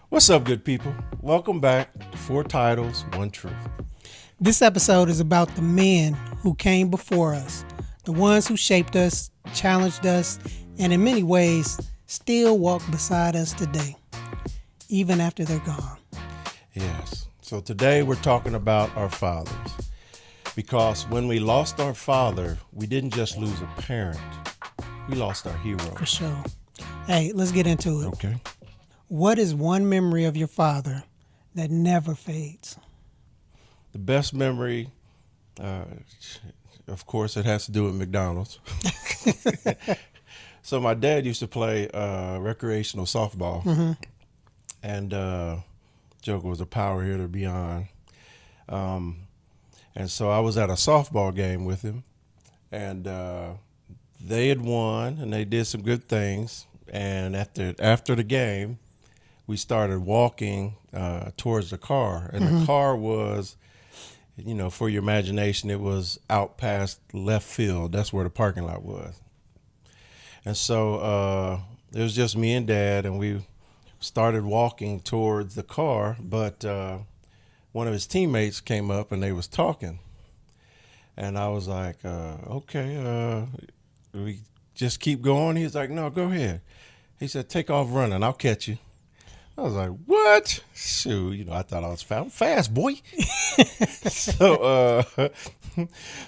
What's up, good people? Welcome back to Four Titles, One Truth. This episode is about the men who came before us, the ones who shaped us, challenged us, and in many ways still walk beside us today, even after they're gone. Yes. So today we're talking about our fathers. Because when we lost our father, we didn't just lose a parent. We lost our hero. For sure. Hey, let's get into it. Okay. What is one memory of your father that never fades? The best memory, of course, it has to do with McDonald's. So my dad used to play recreational softball. Mm-hmm. And Joker was a power hitter beyond. And so I was at a softball game with him. And they had won, and they did some good things. And after the game, we started walking towards the car. And the car was, you know, for your imagination, it was out past left field. That's where the parking lot was. And so it was just me and Dad, and we started walking towards the car. But one of his teammates came up, and they was talking. And I was like, okay, we just keep going? He was like, no, go ahead. He said, take off running. I'll catch you. I was like, what? Shoot, you know, I thought I was fast, boy.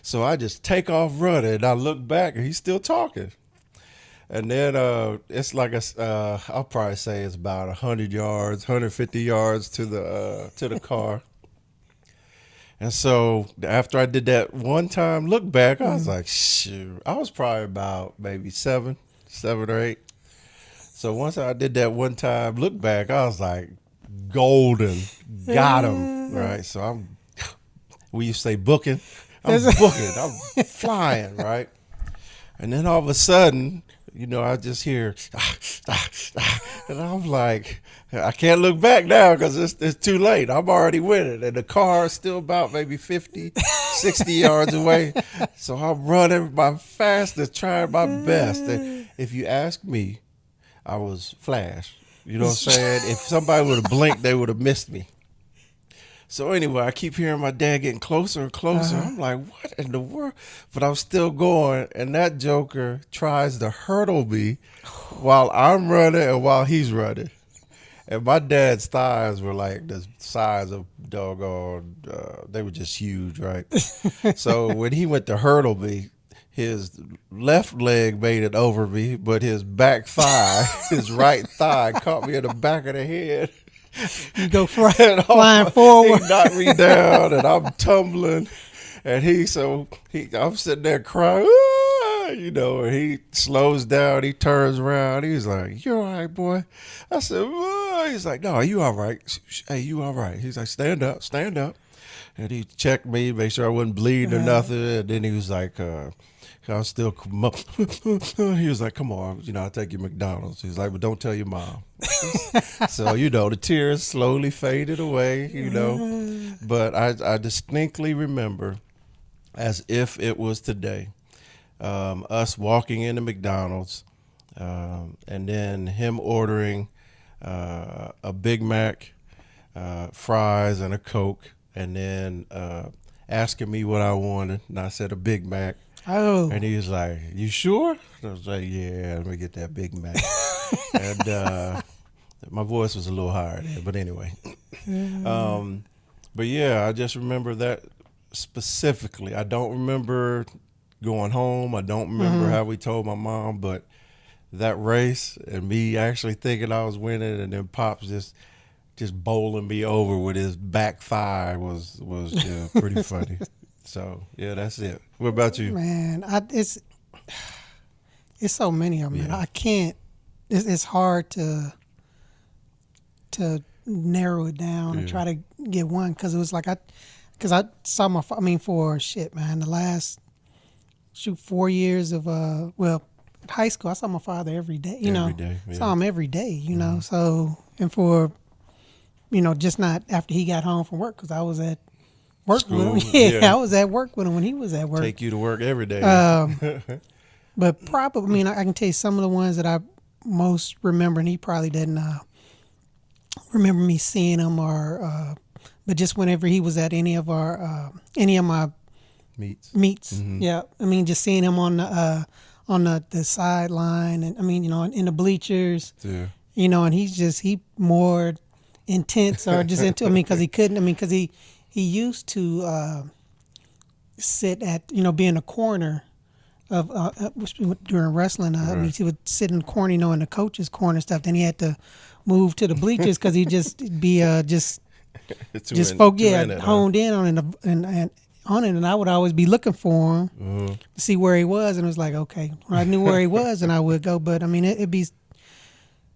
So I just take off running, and I look back, and he's still talking. And then it's like I'll probably say it's about 100 yards, 150 yards to the car. And so after I did that one time look back, I was like, shoot, I was probably about maybe seven or eight. So once I did that one time look back, I was like, golden, got him, right? So we used to say booking, I'm booking, I'm flying, right? And then all of a sudden, you know, I just hear, and I'm like, I can't look back now because it's too late. I'm already winning. And the car is still about maybe 50, 60 yards away. So I'm running my fastest, trying my best. And if you ask me, I was Flash. You know what I'm saying? If somebody would have blinked, they would have missed me. So anyway, I keep hearing my dad getting closer and closer. I'm like, what in the world? But I'm still going, and that joker tries to hurdle me while I'm running and while he's running. And my dad's thighs were like the size of doggone, they were just huge, right? So when he went to hurdle me, his left leg made it over me, but his back thigh, his right thigh, caught me in the back of the head. You go flying forward. He knocked me down, and I'm tumbling. And I'm sitting there crying, you know, and he slows down. He turns around. He's like, you all right, boy? I said, he's like, no, you all right? Hey, you all right? He's like, stand up. And he checked me, make sure I wasn't bleeding or nothing. And then he was like, I was still, he was like, come on, you know, I'll take you to McDonald's. He's like, but don't tell your mom. So, you know, the tears slowly faded away, you know. But I distinctly remember, as if it was today, us walking into McDonald's, and then him ordering a Big Mac, fries, and a Coke, and then asking me what I wanted. And I said a Big Mac. Oh. And he was like, you sure? I was like, yeah, let me get that Big Mac. And my voice was a little higher there, but anyway. But yeah, I just remember that specifically. I don't remember going home. I don't remember how we told my mom, but that race and me actually thinking I was winning, and then Pops just bowling me over with his back thigh was pretty funny. So yeah, that's it. What about you? Man, it's so many of them. Yeah. I can't. It's hard to narrow it down and try to get one, because it was like I saw my. I mean, for shit, man, the last 4 years of high school, I saw my father every day. You know, Every day, yeah. Saw him every day. You know, so and for, you know, just not after he got home from work, because I was at work School, with him. yeah. I was at work with him when he was at work. Take you to work every day. But probably, I mean, I can tell you some of the ones that I most remember, and he probably didn't remember me seeing him, but just whenever he was at any of my meets. Mm-hmm. Yeah, I mean, just seeing him on the sideline, and I mean, in the bleachers. Yeah. And he more intense or just into. I mean, because he couldn't. I mean, because he used to sit at be in a corner of during wrestling. I mean, he would sit in the corner, in the coach's corner and stuff. Then he had to move to the bleachers because he just be honed in on it and on it. And I would always be looking for him to see where he was, and it was like, okay, when I knew where he was, and I would go. But I mean, it'd be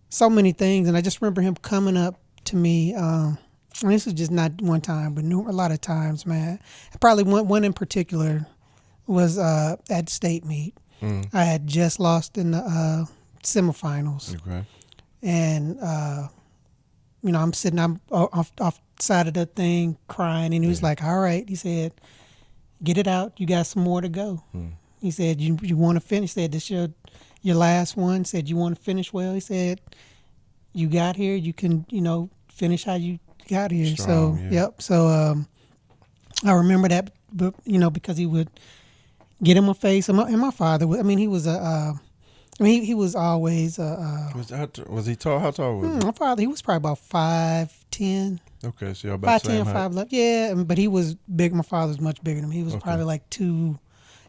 so many things, and I just remember him coming up to me. And this is just not one time, but a lot of times, man. Probably one in particular was at state meet. I had just lost in the semifinals. Okay. And I'm sitting off side of the thing crying, and he was like, "All right," he said, "get it out. You got some more to go." He said, "You want to finish?" He said, "This your last one." He said, "You want to finish well?" He said, "You got here. You can finish how you got here." Strong, so yeah. yep. So I remember that, but because he would get in my face, and my father. I mean, he was he was always Was he tall? How tall was he? my father. He was probably about 5'10". Okay, so you're about the same 5'10", height. 5'11". Yeah, but he was big. My father was much bigger than me. He was probably like two.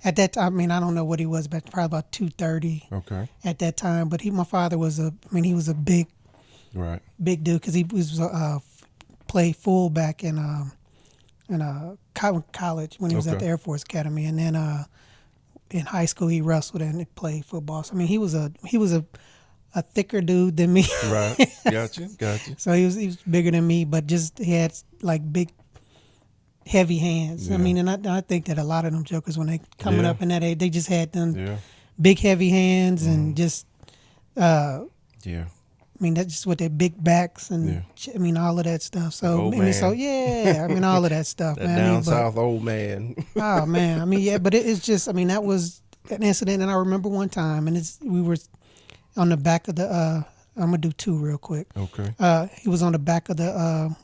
At that time, I mean, I don't know what he was, but probably about 230. Okay. At that time, but my father was he was a big dude because he was played fullback in college when he was at the Air Force Academy, and then in high school he wrestled and he played football. So I mean, he was a thicker dude than me. Right. Gotcha. So he was bigger than me, but just he had like big, heavy hands. Yeah. I mean, and I think that a lot of them jokers when they coming up in that age, they just had them big, heavy hands and just. I mean, that's just with their big backs and I mean all of that stuff. So I mean all of that stuff. That man. south old man. Oh man, I mean but it's just I mean that was an incident, and I remember one time, and we were on the back of the. I'm gonna do two real quick. Okay. He was on the back of the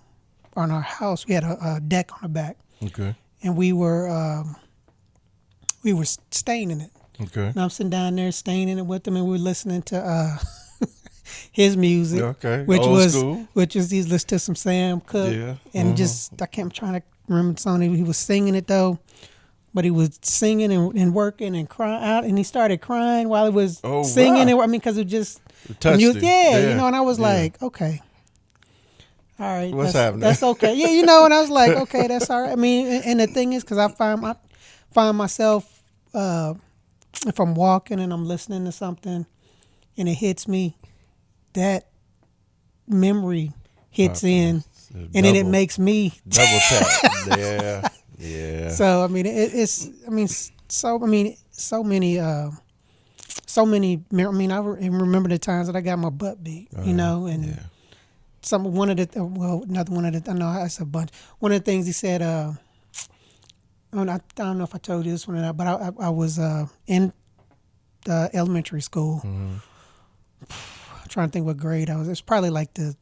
on our house. We had a deck on the back. Okay. And we were staining it. Okay. And I'm sitting down there staining it with him, and we were listening to his music. Okay. Which Old was school. he's listening to some Sam Cooke. Yeah. And I'm trying to remember the song. He was singing it though. But he was singing and working and crying out, and he started crying while he was singing. Wow. I mean, because it just touched him. and I was like, okay, all right, What's happening? That's okay, and I was like, okay, that's all right. I mean, and the thing is, because I find myself if I'm walking and I'm listening to something, and it hits me, that memory hits in, and then it makes me double tap. Yeah. So I mean, so many. I remember the times that I got my butt beat, and another one of the. I know it's a bunch. One of the things he said. I don't know if I told you this one or not, but I was in the elementary school. Mm-hmm. I'm trying to think what grade I was. It was probably like the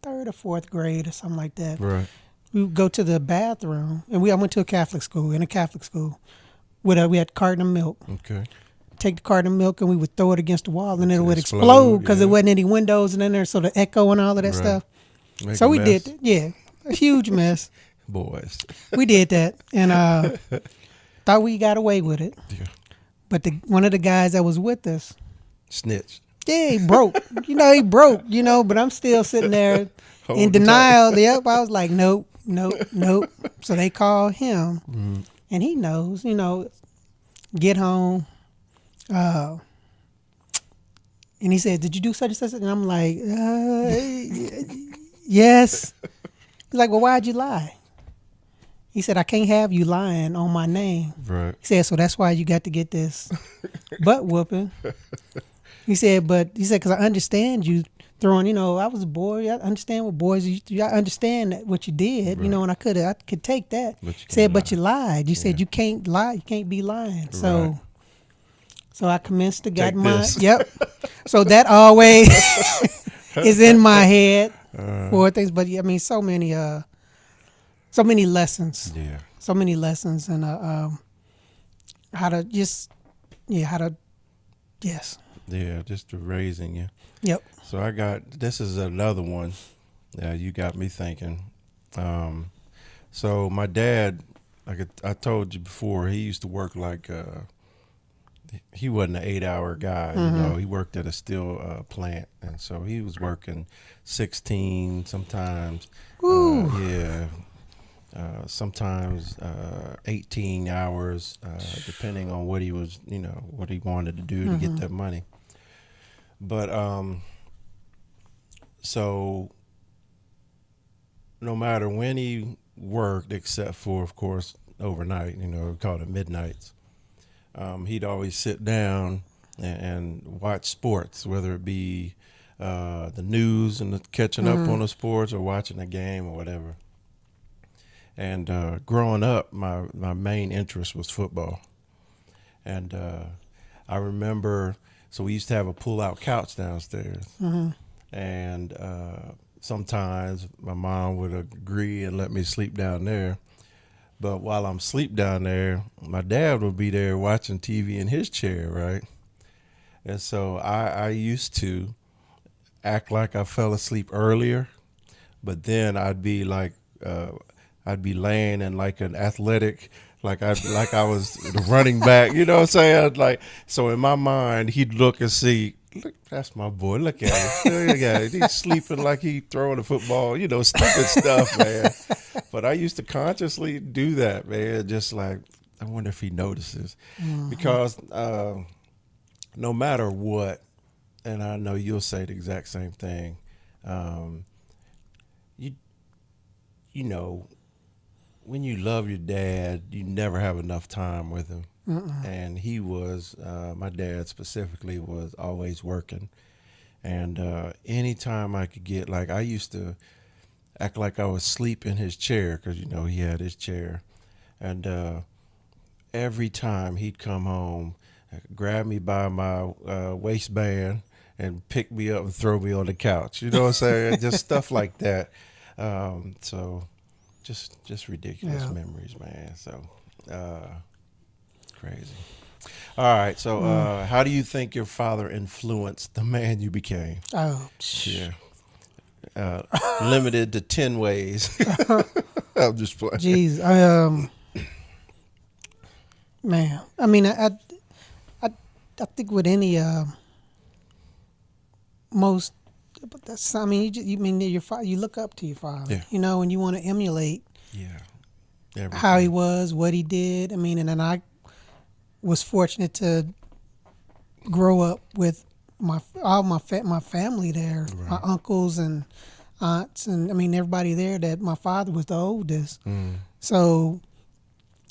3rd or 4th grade or something like that. Right. We would go to the bathroom, and I went to a Catholic school. In a Catholic school, we had a carton of milk. Okay. Take the carton of milk, and we would throw it against the wall, and it would explode because there wasn't any windows in there, so the echo and all of that stuff. So we did, a huge mess. Boys. We did that, and thought we got away with it. Yeah. But one of the guys that was with us, Snitched. yeah, he broke. He broke. But I'm still sitting there in denial. Yep, I was like, nope. So they called him, and he knows. Get home. And he said, "Did you do such and such?" And I'm like, "Yes." He's like, "Well, why'd you lie?" He said, "I can't have you lying on my name." Right. He said, "So that's why you got to get this butt whooping." He said, "Because I understand you throwing, I was a boy. I understand what boys, I understand what you did, right. And I could take that." But he said, "But you lied. You said you can't lie. You can't be lying." Right. So I commenced to get Take this. Yep. So that always is in my head. for things. But yeah, I mean, so many lessons, Yeah. and how to just, how to, yes, Yeah, just the raising you. yep. So this is another one that you got me thinking. So my dad, like I told you before, he used to work like, he wasn't an 8-hour guy, he worked at a steel plant. And so he was working 16 sometimes, Woo. sometimes 18 hours, depending on what he was, what he wanted to do to get that money. But so no matter when he worked, except for, of course, overnight, we called it midnights, he'd always sit down and watch sports, whether it be the news and catching up on the sports or watching a game or whatever. And growing up, my main interest was football. And I remember, so we used to have a pull-out couch downstairs. And sometimes my mom would agree and let me sleep down there. But while I'm asleep down there, my dad would be there watching TV in his chair, right? And so I used to act like I fell asleep earlier, but then I'd be laying in like an athletic, like I was the running back, you know what I'm saying? So in my mind, he'd look and see, look, that's my boy. Look at him. Look at him. He's sleeping like he throwing the football, stupid stuff, man. But I used to consciously do that, man. Just like, I wonder if he notices. Because no matter what, and I know you'll say the exact same thing, when you love your dad, you never have enough time with him. And he was, my dad specifically, was always working. And anytime I could get, like, I used to act like I was asleep in his chair because, he had his chair. And every time he'd come home, grab me by my waistband and pick me up and throw me on the couch. You know what I'm saying? Just stuff like that. So just ridiculous memories, man. So crazy. All right. So how do you think your father influenced the man you became? Oh, yeah. Limited to 10 ways. I'm just playing. Jeez, man. I mean, I think with any most, I mean, you mean your father. You look up to your father, and you want to emulate, everything. How he was, what he did. I mean, and then I was fortunate to grow up with all my family there, Right. my uncles and aunts, and I mean everybody there. That my father was the oldest, so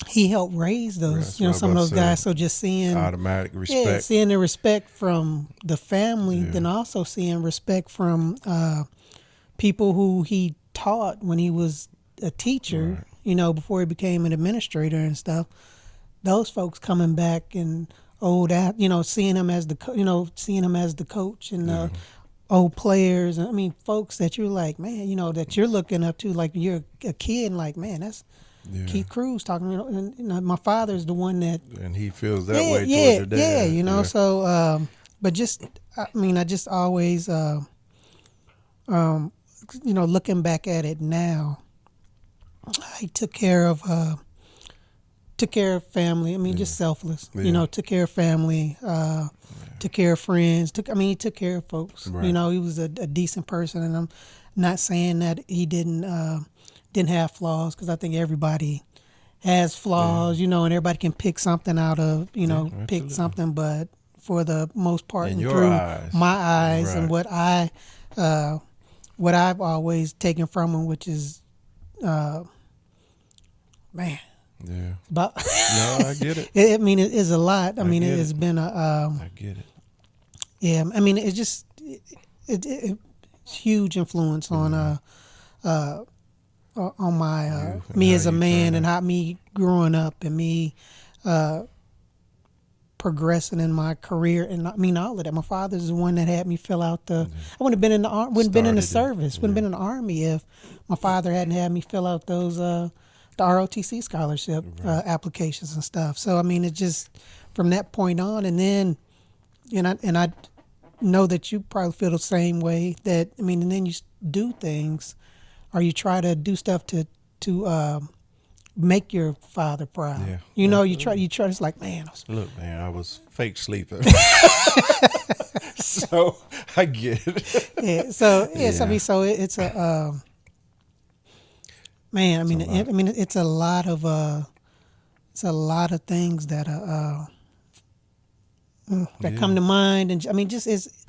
he helped raise those, some of those guys. So just seeing automatic respect, seeing the respect from the family, then also seeing respect from people who he taught when he was a teacher, before he became an administrator and stuff. Those folks coming back and seeing him as the coach and the old players. I mean, folks that you're like, man, that you're looking up to, like you're a kid, like, man, that's Keith Cruz talking. And my father's the one that, and he feels that way towards your dad. So, but just, I mean, I just always, looking back at it now, I took care of family. I mean, just selfless. Took care of family. Took care of friends. He took care of folks. Right. He was a decent person, and I'm not saying that he didn't have flaws, because I think everybody has flaws. And everybody can pick something out of pick something, but for the most part, in and your through eyes. my eyes, Right. and what I've always taken from him, which is, man. Yeah. But No, I get it. it is a lot. I mean, get it's been a. I get it. Yeah, I mean, it's just it's huge influence on my me how as a you man, turn and how me growing up, and me progressing in my career, and I mean all of that. My father's the one that had me fill out the. I wouldn't have been in the wouldn't have been in the service. Wouldn't have been in the army if my father hadn't had me fill out those the ROTC scholarship applications and stuff. So I mean, it just from that point on, and then, and I know that you probably feel the same way. That I mean, and then you do things, or you try to do stuff to make your father proud. Yeah. You know, you try. It's like, man. Look, man, I was fake sleeping. So I get it. Yeah. So yes, I mean, so it's a man. I mean, it's a lot of things that that come to mind, and I mean, just it's.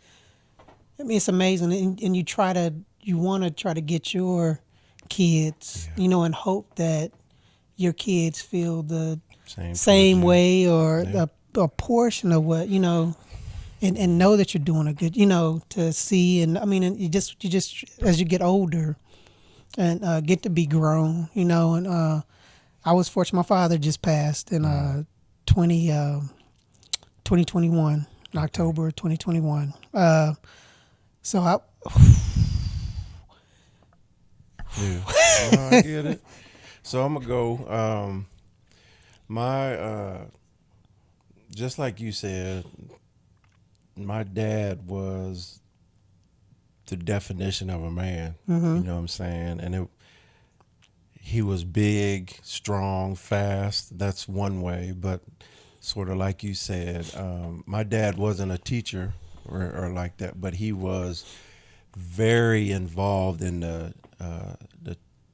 I mean, it's amazing, and you want to try to get your kids, and hope that your kids feel the same way, or a portion of what, and know that you're doing a good, to see. And I mean, and you just as you get older and get to be grown, and I was fortunate. My father just passed in 2021, in October 2021. So I no, I get it. So I'm gonna go. Just like you said, my dad was the definition of a man. Mm-hmm. You know what I'm saying? And he was big, strong, fast. That's one way. But sort of like you said, my dad wasn't a teacher or like that, but he was very involved in the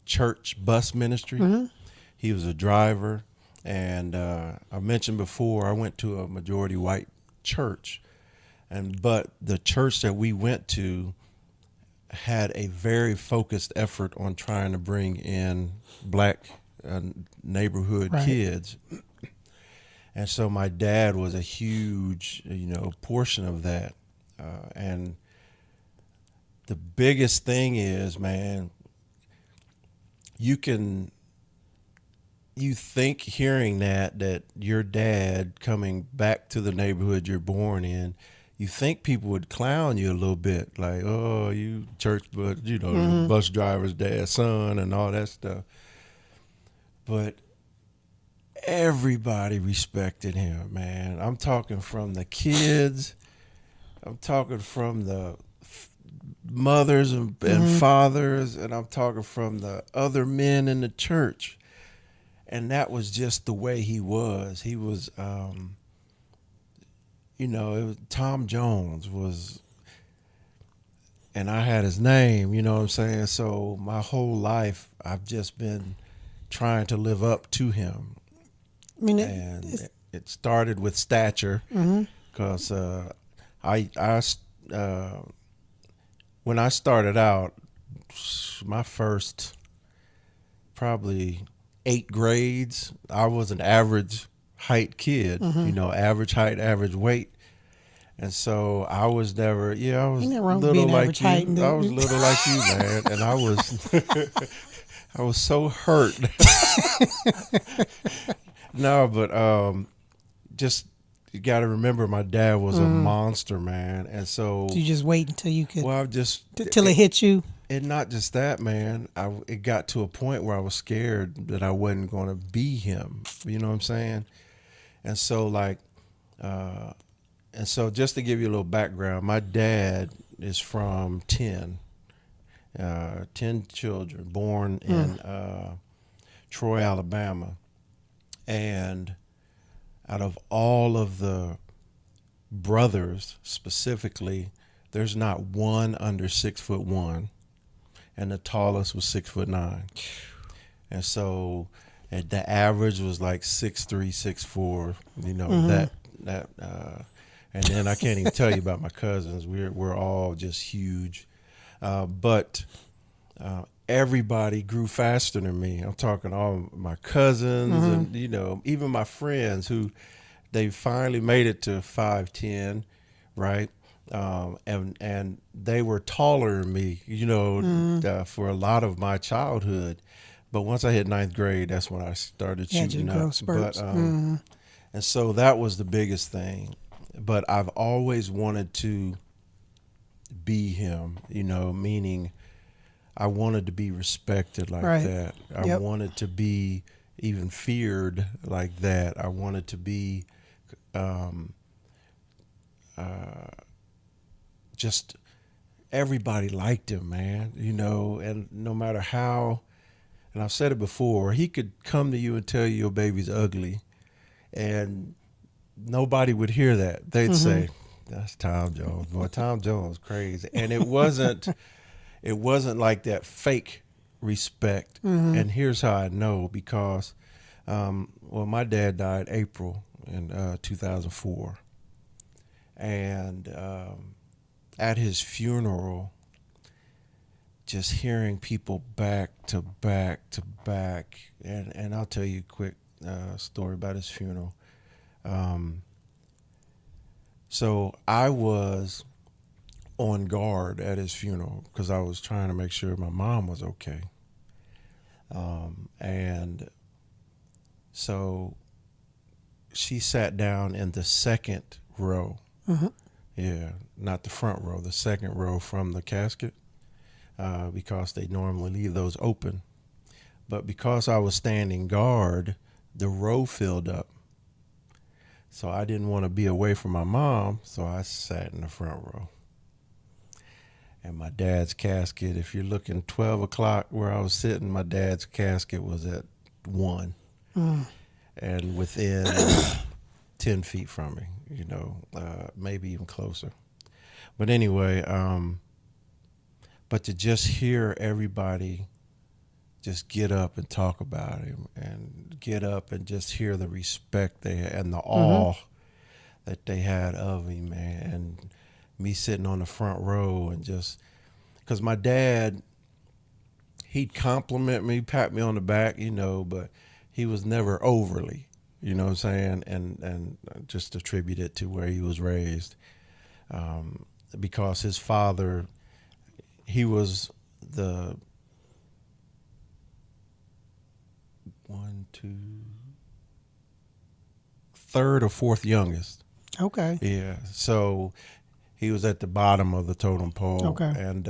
church bus ministry. Mm-hmm. He was a driver, and I mentioned before I went to a majority white church, but the church that we went to had a very focused effort on trying to bring in black neighborhood kids. And so my dad was a huge, portion of that. And the biggest thing is, man, you think hearing that your dad coming back to the neighborhood you're born in, you think people would clown you a little bit, like, oh, you church, but bus driver's dad's son and all that stuff. But everybody respected him, man. I'm talking from the kids. I'm talking from the mothers and fathers, and I'm talking from the other men in the church. And that was just the way he was. He was, it was Tom Jones was, and I had his name, you know what I'm saying? So my whole life, I've just been trying to live up to him. I mean, it started with stature, because when I started out, my first probably 8 grades, I was an average height kid, average height, average weight. And so I was never, I was little like you. I was little like you, man. And I was so hurt. No, but just, you got to remember, my dad was a monster, man. And so you just wait until you could. Well, till it hit you. And not just that, man. It got to a point where I was scared that I wasn't going to be him. You know what I'm saying? And so, just to give you a little background, my dad is from 10 children born in Troy, Alabama. And out of all of the brothers specifically, there's not one under 6'1", and the tallest was 6'9". And so the average was like 6'3", 6'4", and then I can't even tell you about my cousins. We're all just huge. But everybody grew faster than me. I'm talking all my cousins and, even my friends who they finally made it to 5'10", right? And they were taller than me, for a lot of my childhood. But once I hit 9th grade, that's when I started shooting up. Spurts. And so that was the biggest thing. But I've always wanted to be him, meaning I wanted to be respected like Right. that. I Yep. wanted to be even feared like that. I wanted to be just everybody liked him, man, and no matter how, and I've said it before, he could come to you and tell you your baby's ugly and nobody would hear that. They'd say, that's Tom Jones. Boy, Tom Jones crazy. And it wasn't like that fake respect. And here's how I know, because my dad died April in 2004. And at his funeral, just hearing people back to back to back, and I'll tell you a quick story about his funeral. So I was on guard at his funeral because I was trying to make sure my mom was okay. And so she sat down in the second row. Yeah, not the front row, the second row from the casket, because they normally leave those open. But because I was standing guard, the row filled up. So I didn't want to be away from my mom, so I sat in the front row. And my dad's casket, if you're looking 12 o'clock where I was sitting, my dad's casket was at 1. And within 10 feet from me, maybe even closer. But anyway, but to just hear everybody just get up and talk about him and get up and just hear the respect they had and the awe that they had of him, man. And me sitting on the front row and just, because my dad, he'd compliment me, pat me on the back, but he was never overly, you know what I'm saying? And just attribute it to where he was raised. Because his father, he was the third or fourth youngest. Okay. Yeah. So he was at the bottom of the totem pole. Okay. And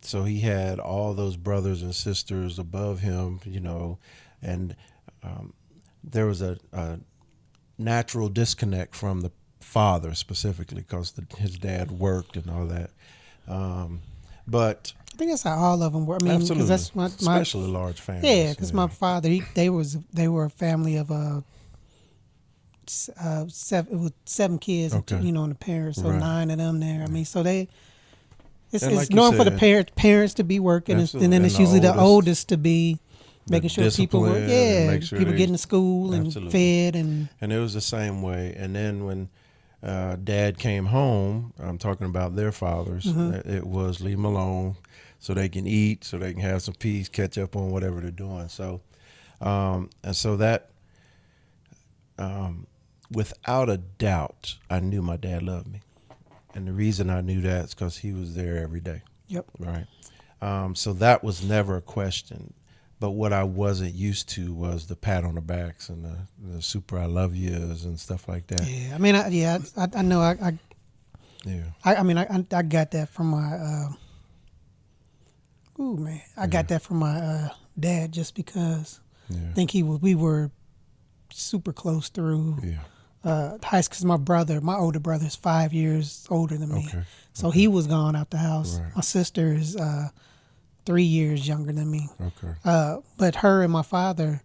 so he had all those brothers and sisters above him, and there was a natural disconnect from the father specifically because his dad worked and all that. But I think that's how all of them were. I mean, absolutely, because that's my especially large families. Yeah, because my father, they were a family of 7 kids, Okay. and the parents, so Right. 9 of them there. I mean, so it's And like you normal for the said, parents to be working, absolutely. and then it's And the usually the oldest, oldest to be making sure people were, discipline and make sure people they- getting to school and absolutely. fed and And it was the same way. And then when Dad came home, I'm talking about their fathers, it was leave them alone so they can eat, so they can have some peace, catch up on whatever they're doing. So, and so that, without a doubt, I knew my dad loved me. And the reason I knew that is because he was there every day. Yep. Right. So that was never a question. But what I wasn't used to was the pat on the backs and the super I love yous and stuff like that. Yeah, I mean, I know Yeah. I got that from my I got that from my dad just because Yeah. I think we were super close through Yeah. high school. 'Cause my older brother is 5 years older than me, Okay. so he was gone out the house. Right. My sister is 3 years younger than me. Okay. But her and my father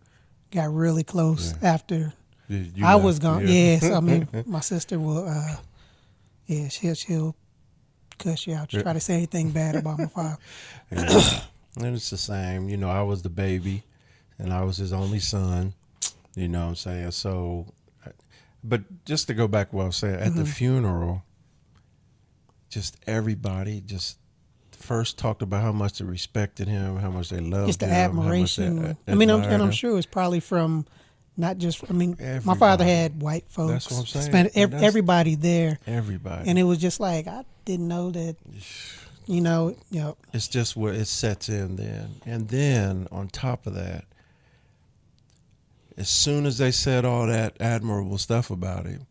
got really close after You I left, was gone. Yeah, so I mean, my sister will, she'll cuss you out. Try to say anything bad about my father. Yeah. And it's the same. I was the baby, and I was his only son. You know what I'm saying? So, but just to go back to what I was saying, at the funeral, just everybody just first talked about how much they respected him, how much they loved Just the him, how much admiration. they I mean, admired I'm him. sure it was probably from not just. I mean, my Everybody. father had white folks. That's what I'm saying. Hispanic, And that's- everybody there, Everybody. and it was just like I didn't know that. It's just where it sets in then. And then on top of that, as soon as they said all that admirable stuff about him,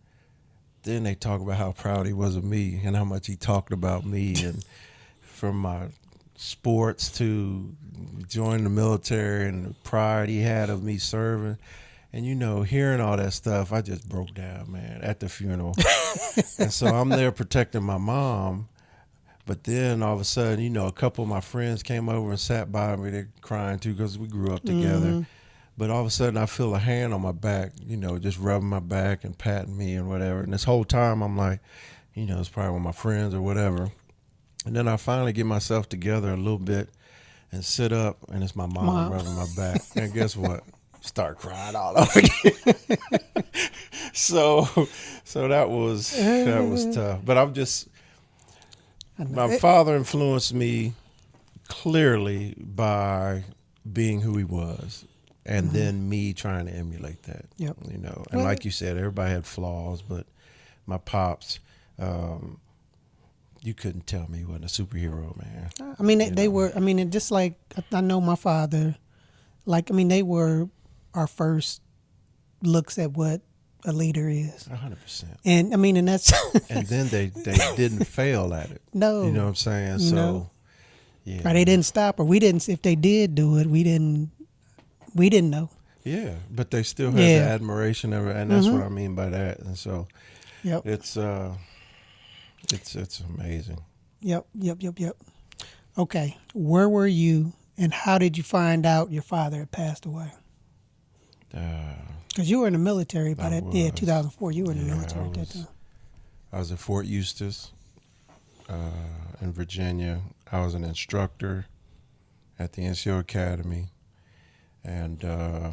then they talk about how proud he was of me and how much he talked about me, and from my sports to joining the military and the pride he had of me serving. And, hearing all that stuff, I just broke down, man, at the funeral. And so I'm there protecting my mom. But then all of a sudden, a couple of my friends came over and sat by me. They're crying too because we grew up together. Mm-hmm. But all of a sudden I feel a hand on my back, just rubbing my back and patting me and whatever. And this whole time I'm like, it's probably one of my friends or whatever. And then I finally get myself together a little bit and sit up, and it's my mom rubbing my back. And guess what? Start crying all over again. So that was tough. But my father influenced me clearly by being who he was, and then me trying to emulate that. Yep. And like you said, everybody had flaws, but my pops, you couldn't tell me he wasn't a superhero, man. I mean, they were. I mean, just like I know my father. They were our first looks at what a leader is. 100%. And and that's. And then they didn't fail at it. No. You know what I'm saying? So, no. Yeah. Or they didn't stop, or we didn't. If they did do it, we didn't know. Yeah, but they still had the admiration of it, and that's what I mean by that. And so, it's amazing. Yep. Okay, where were you, and how did you find out your father had passed away? Because you were in the military by that. Yeah, 2004. You were in the military at that time. I was at Fort Eustis, in Virginia. I was an instructor at the NCO Academy, and I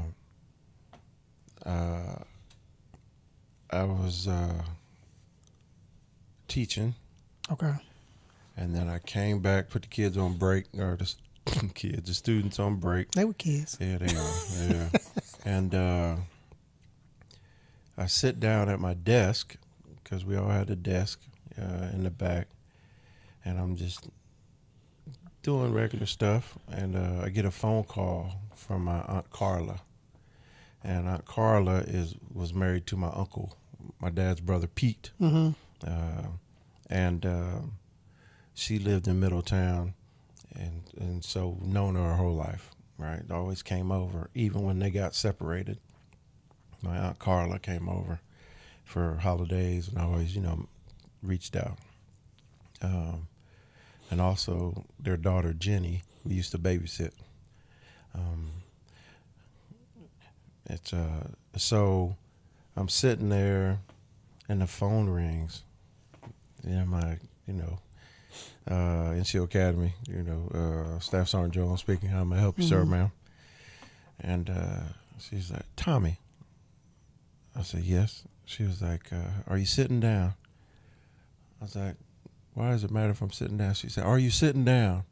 was teaching. Okay. And then I came back, put the kids on break, or the students on break. They were kids. Yeah, they were. Yeah. And I sit down at my desk, because we all had a desk in the back, and I'm just doing regular stuff, and I get a phone call from my Aunt Carla. And Aunt Carla was married to my uncle, my dad's brother, Pete. Mm-hmm. And she lived in Middletown, and so known her whole life, right? Always came over, even when they got separated. My Aunt Carla came over for holidays, and I always, reached out. And also their daughter, Jenny, we used to babysit. So I'm sitting there, and the phone rings. Yeah, my, NCO Academy, Staff Sergeant Jones speaking. How may I help you, sir, ma'am? And she's like, Tommie. I said, yes. She was like, are you sitting down? I was like, why does it matter if I'm sitting down? She said, are you sitting down?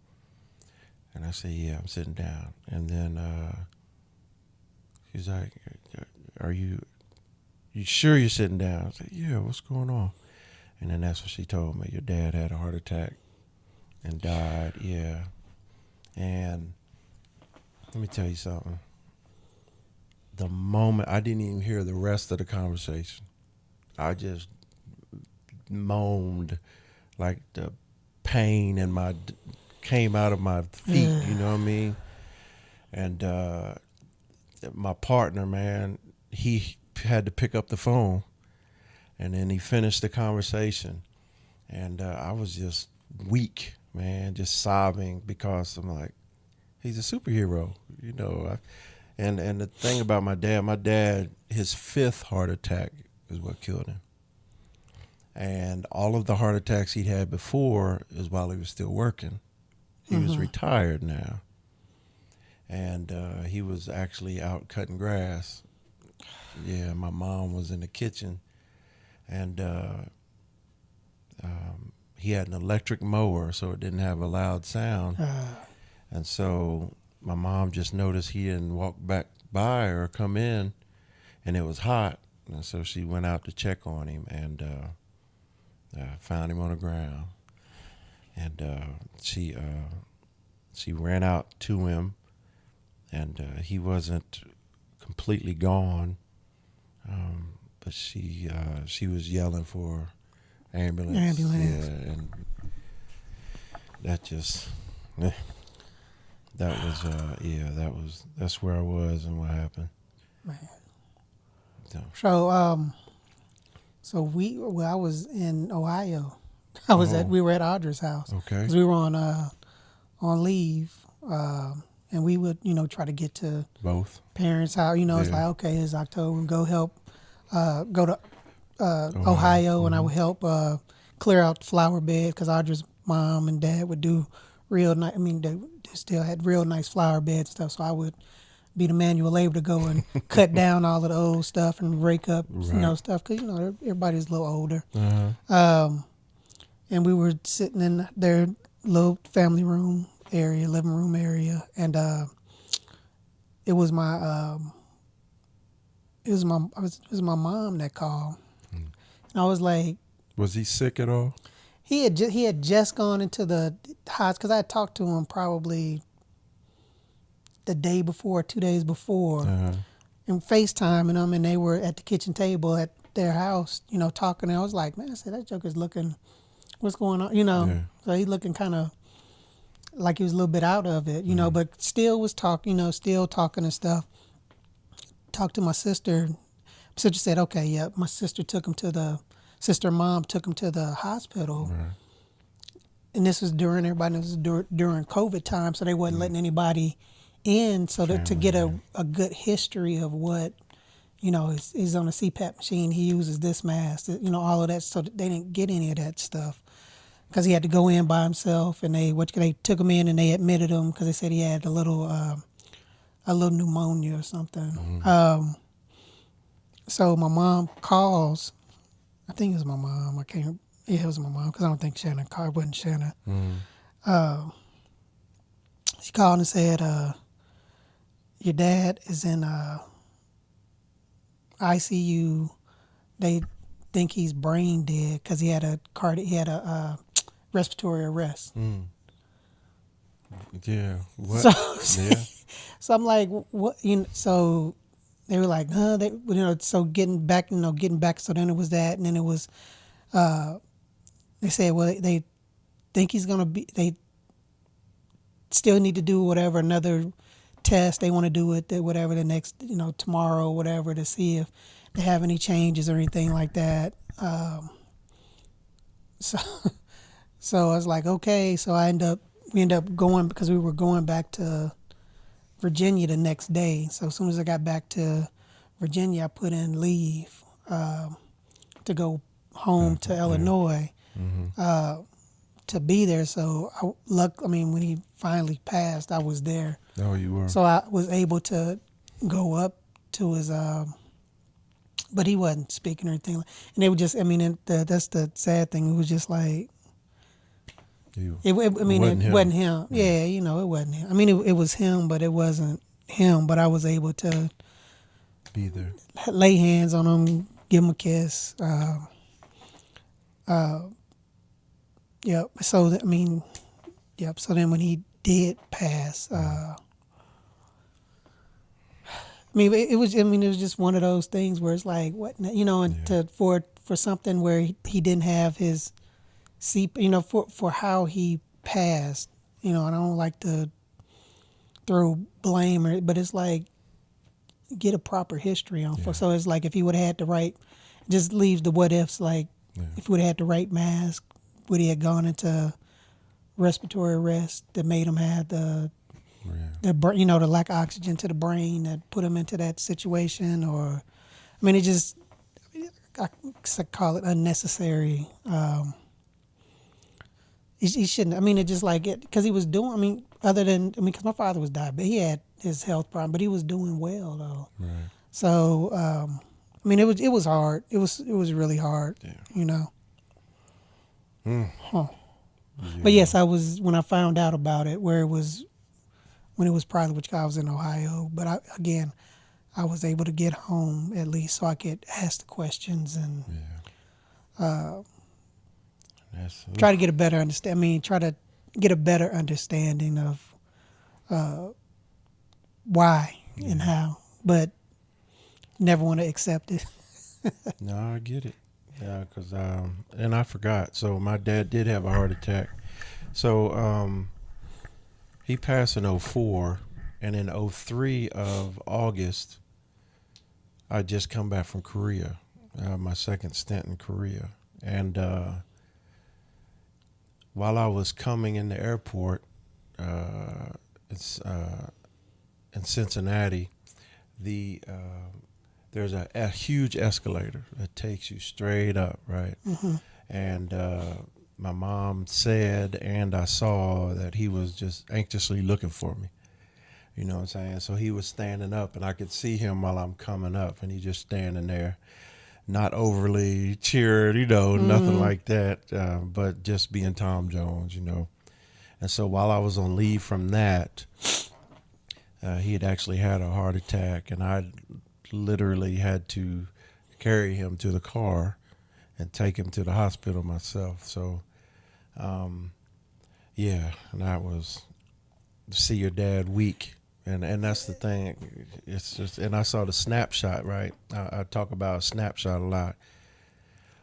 And I said, yeah, I'm sitting down. And then she's like, are you sure you're sitting down? I said, yeah, what's going on? And then that's what she told me. Your dad had a heart attack and died. Yeah. And let me tell you something. The moment, I didn't even hear the rest of the conversation. I just moaned like the pain in came out of my feet, you know what I mean? And my partner, man, he had to pick up the phone, and then he finished the conversation, and I was just weak, man, just sobbing, because I'm like, he's a superhero, and the thing about my dad, his 5th heart attack is what killed him. And all of the heart attacks he'd had before is while he was still working. He was retired now. And he was actually out cutting grass. Yeah, my mom was in the kitchen. And he had an electric mower, so it didn't have a loud sound. And so my mom just noticed he didn't walk back by or come in, and it was hot. And so she went out to check on him, and found him on the ground. And she ran out to him, and he wasn't completely gone. But she was yelling for ambulance. Ambulance. Yeah, and that just that was that's where I was and what happened. Man. So, So I was in Ohio. We were at Audra's house. Okay. Because we were on leave, and we would try to get to both parents' house. It's like, okay, it's October, go help, go to Ohio, and I would help clear out the flower bed because Audra's mom and dad would do real nice. I mean, they still had real nice flower beds and stuff. So I would be the manual labor to go and cut down all of the old stuff and rake up, stuff because everybody's a little older. And we were sitting in their little family room area, living room area, and it was my mom that called. And I was like, was he sick at all? He had just gone into the hospital because I had talked to him probably the day before, 2 days before, and FaceTiming them, and they were at the kitchen table at their house, talking. And I was like, man, I said, that joker's looking, what's going on, So he's looking kind of like he was a little bit out of it, but still was talking, still talking and stuff. Talked to my sister. My sister said, okay, yeah. My sister mom took him to the hospital. Right. And this was during during COVID time, so they wasn't letting anybody in. So to get a good history of what, he's on a CPAP machine, he uses this mask, all of that. So they didn't get any of that stuff because he had to go in by himself. And they took him in and they admitted him because they said he had a little pneumonia or something. So my mom calls. I think it was my mom. It was my mom because I don't think Shannon called. It wasn't Shannon. She called and said, your dad is in ICU. They think he's brain dead because he had a respiratory arrest. Yeah. What? So I'm like, what? So they were like, no, so getting back. So then it was that, and then it was, they said, well, they think he's gonna be. They still need to do another test. They want to do it, whatever the next, tomorrow, whatever, to see if they have any changes or anything like that. So I was like, okay. So we ended up going because we were going back to Virginia the next day. So as soon as I got back to Virginia, I put in leave to go home to Illinois to be there. So when he finally passed, I was there. Oh, you were. So I was able to go up to his, but he wasn't speaking or anything. And they were just, that's the sad thing. It was just like, it wasn't him. Yeah, it wasn't him. It was him, but it wasn't him. But I was able to be there, lay hands on him, give him a kiss. Yep. So So then when he did pass, it was just one of those things where it's like, what, for something where he didn't have his for how he passed, I don't like to throw blame but it's like, get a proper history on. So it's like if he would have had to write, just leaves the what ifs, like if he would have had to write mask, would he have gone into respiratory arrest that made him have the lack of oxygen to the brain that put him into that situation, or it just, I call it unnecessary. He shouldn't. It just like it because he was doing. Because my father was diabetic, he had his health problem, but he was doing well though. Right. So it was hard. It was really hard. Yeah. Yeah. But yes, I was when I found out about it, when it was probably, which I was in Ohio. But I was able to get home at least so I could ask the questions and try to get a better understanding. Try to get a better understanding of why and how. But never want to accept it. No, I get it. Yeah, because and I forgot. So my dad did have a heart attack. So he passed in '04, and in '03 of August, I just come back from Korea, my second stint in Korea, and while I was coming in the airport, it's in Cincinnati, the there's a huge escalator that takes you straight up, right? Mm-hmm. And my mom said, and I saw that he was just anxiously looking for me. You know what I'm saying? So he was standing up, and I could see him while I'm coming up, and he just standing there, not overly cheered, nothing like that, but just being Tom Jones, And so while I was on leave from that, he had actually had a heart attack, and I literally had to carry him to the car and take him to the hospital myself. So, yeah, and that was to see your dad weak. And that's the thing. It's just, and I saw the snapshot, right? I talk about a snapshot a lot.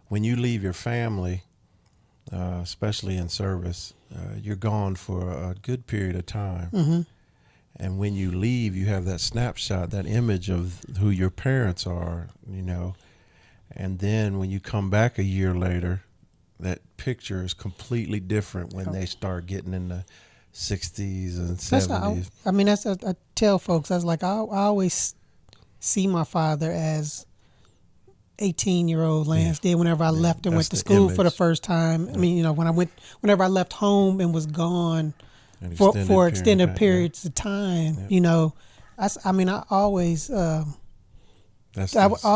When you leave your family, especially in service, you're gone for a good period of time. Mm-hmm. And when you leave, you have that snapshot, that image of who your parents are, And then when you come back a year later, that picture is completely different when they start getting in the 60s and 70s. I tell folks, I was like, I always see my father as 18-year-old Lance did whenever I left and went to school for the first time. I mean, whenever I left home and was gone for extended periods of time, I always, that's how I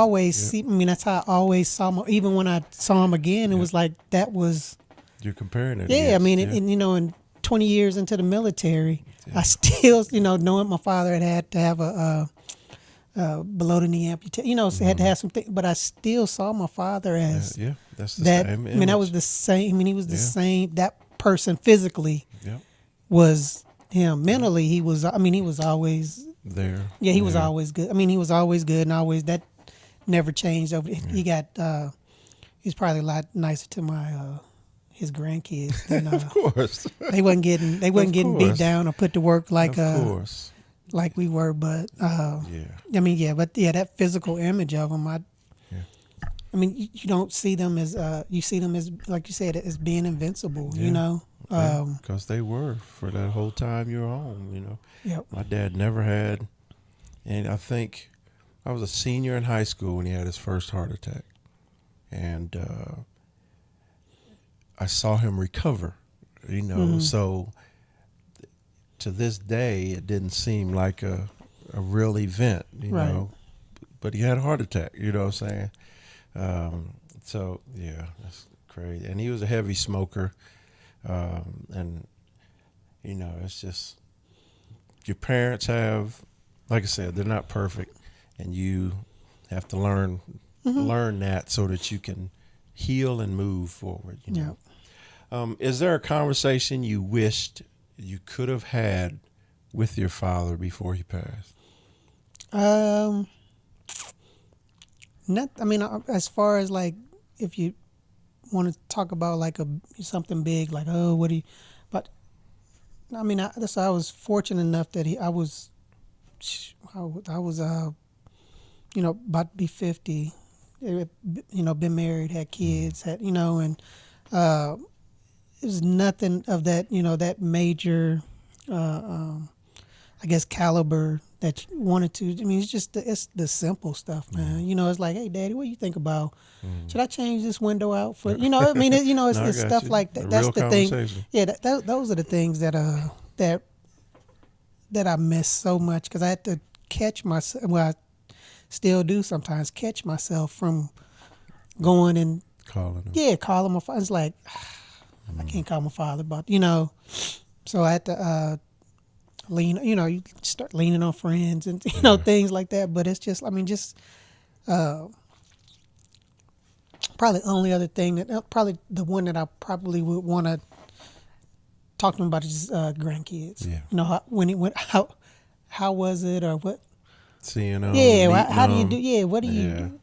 always saw him. Even when I saw him again, it was like, that was. You're comparing it. Yeah, in 20 years into the military, I still, knowing my father had to have a below the knee amputation, had to have something, but I still saw my father as that's the same image. That was the same. He was the same. That person physically was him. Mentally, he was always there. Yeah, he was always good. He was always good, and always that never changed. He got. He's probably a lot nicer to my. His grandkids than of course they wasn't getting beat down or put to work like like we were, but that physical image of them, you don't see them as you see them as, like you said, as being invincible, because they were for that whole time you were home, My dad never had, and I think I was a senior in high school when he had his first heart attack, and I saw him recover, so to this day, it didn't seem like a real event, know, but he had a heart attack, you know what I'm saying? So, yeah, that's crazy. And he was a heavy smoker, and, it's just, your parents have, like I said, they're not perfect, and you have to learn that so that you can heal and move forward, Is there a conversation you wished you could have had with your father before he passed? As far as like, if you want to talk about like something big, like, but I was fortunate enough that I was about to be 50, been married, had kids, and it was nothing of that, that major, caliber that you wanted to. It's the simple stuff, man. It's like, hey, Daddy, what do you think about? Should I change this window out for? It's the stuff like that. That's the thing. Yeah, those are the things that I miss so much, because I had to catch myself. Well, I still do sometimes catch myself from going and calling him. Yeah, calling my father. It's like, I can't call my father, but so I had to lean. You start leaning on friends and things like that. But it's just, probably the only other thing that probably the one that I probably would want to talk to them about is grandkids. Yeah. How when it went, how was it, or what seeing them, Yeah, meeting how do you them. do? Yeah, what do you Yeah, do?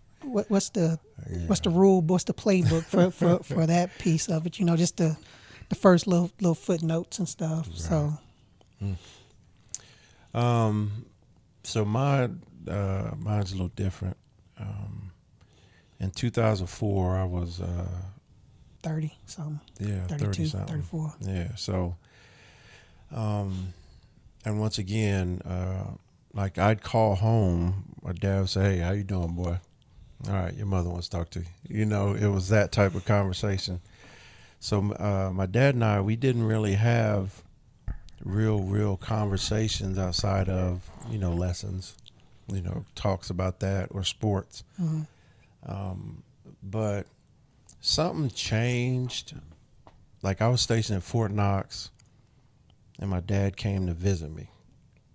What's the yeah. rule? What's the playbook for that piece of it? You know, just the first little footnotes and stuff. Right. So, Um, so mine's a little different. Um, in 2004, I was 30 something, yeah 30 32, something. 34. Yeah. So and once again, like I'd call home, my dad would say, "Hey, how you doing, boy? All right, your mother wants to talk to you." You know, it was that type of conversation. So my dad and I, we didn't really have real conversations outside of lessons, talks about that or sports. Mm-hmm. But something changed. Like I was stationed at Fort Knox, and my dad came to visit me.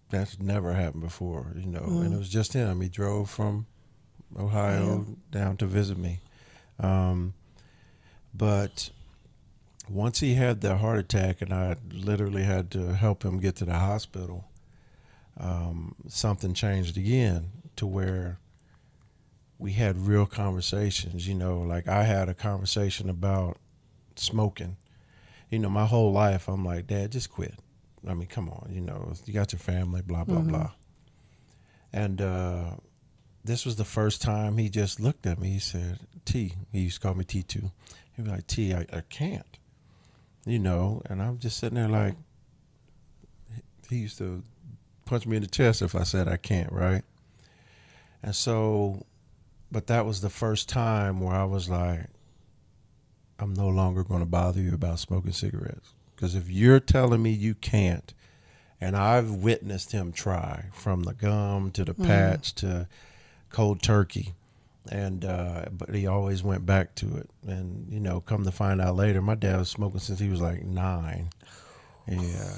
That's never happened before, and it was just him. He drove from Ohio down to visit me. Um, but once he had the heart attack and I literally had to help him get to the hospital, something changed again to where we had real conversations. Like I had a conversation about smoking. My whole life I'm like, Dad, just quit. I mean, come on, you got your family, blah, blah, Mm-hmm. blah. And this was the first time he just looked at me. He said, T, he used to call me T2. He'd be like, T, I can't, and I'm just sitting there like, he used to punch me in the chest if I said I can't, right? And so, but that was the first time where I was like, I'm no longer going to bother you about smoking cigarettes. Because if you're telling me you can't, and I've witnessed him try from the gum to the patch to cold turkey, and but he always went back to it. And come to find out later, my dad was smoking since he was like 9. Yeah,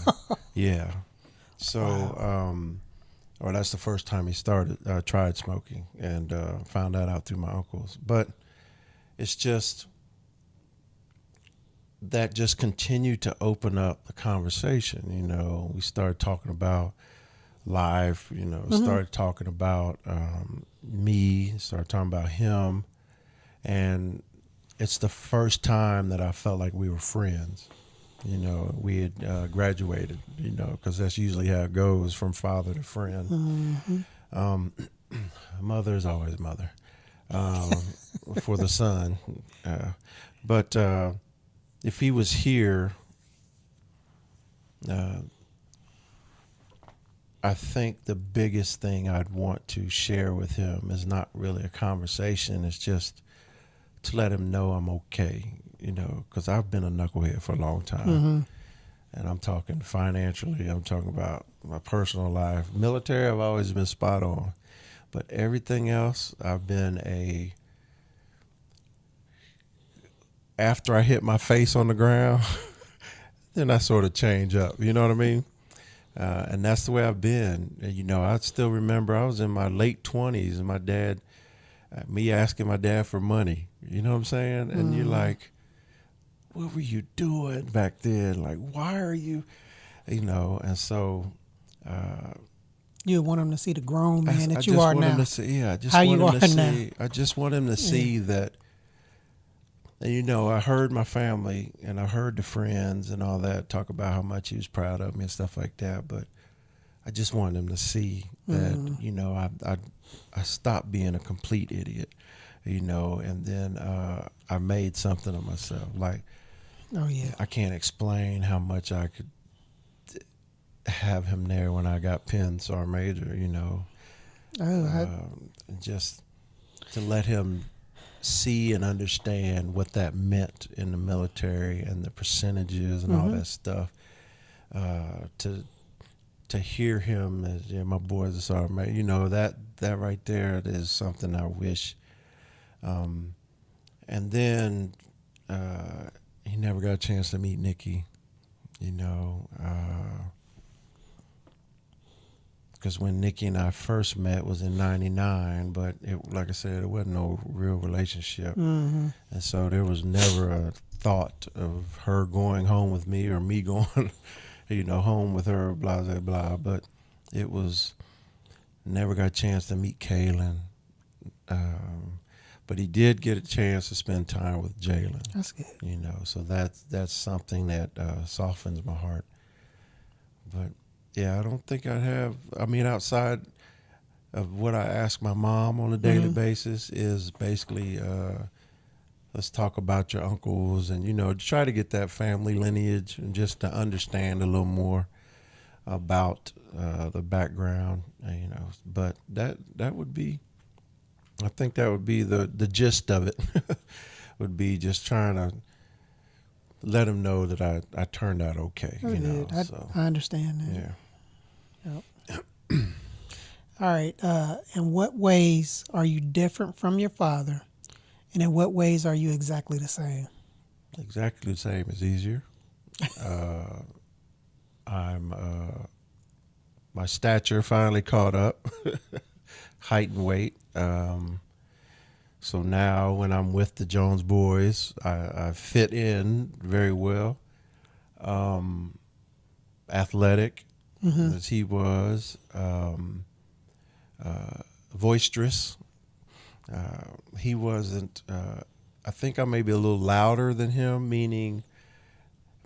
yeah. So, or that's the first time he tried smoking, and found that out through my uncles. But it's just that just continued to open up the conversation. We started talking about life, started talking about me, started talking about him. And it's the first time that I felt like we were friends. We had graduated, because that's usually how it goes from father to friend. Mother is always mother for the son. But if he was here, I think the biggest thing I'd want to share with him is not really a conversation. It's just to let him know I'm okay, because I've been a knucklehead for a long time. And I'm talking financially, I'm talking about my personal life. Military, I've always been spot on. But everything else, I've been after I hit my face on the ground, then I sort of change up, you know what I mean? And that's the way I've been. And, I still remember I was in my late 20s and my dad, me asking my dad for money, you know what I'm saying? And you're like, what were you doing back then? Like, why are you, and so. You want him to see the grown man that I you just are want now. him to see, I just How want you him are to now. see, I just want him to see that. And I heard my family and I heard the friends and all that talk about how much he was proud of me and stuff like that. But I just wanted him to see that, I stopped being a complete idiot, and then I made something of myself. Like, Oh yeah. I can't explain how much I could have him there when I got Penn Sergeant Major, just to let him see and understand what that meant in the military and the percentages and all that stuff. To hear him as my boy's a sergeant major, that right there is something I wish. And then he never got a chance to meet Nikki, because when Nikki and I first met was in '99, but like I said, it wasn't no real relationship. And so there was never a thought of her going home with me or me going, home with her, blah, blah, blah. But it was Never got a chance to meet Kaylin. But he did get a chance to spend time with Jalen. That's good. So that's something that softens my heart. But yeah, I don't think I have. I mean, outside of what I ask my mom on a daily basis is basically, let's talk about your uncles and try to get that family lineage and just to understand a little more about the background. But that would be. I think that would be the gist of it. Would be just trying to let him know that I turned out okay. That's good. I understand that. Yeah. Yep. All right. In what ways are you different from your father, and in what ways are you exactly the same? Exactly the same is easier. My stature finally caught up, height and weight. So now when I'm with the Jones boys, I fit in very well. Athletic as he was, boisterous. He wasn't. I think I may be a little louder than him, meaning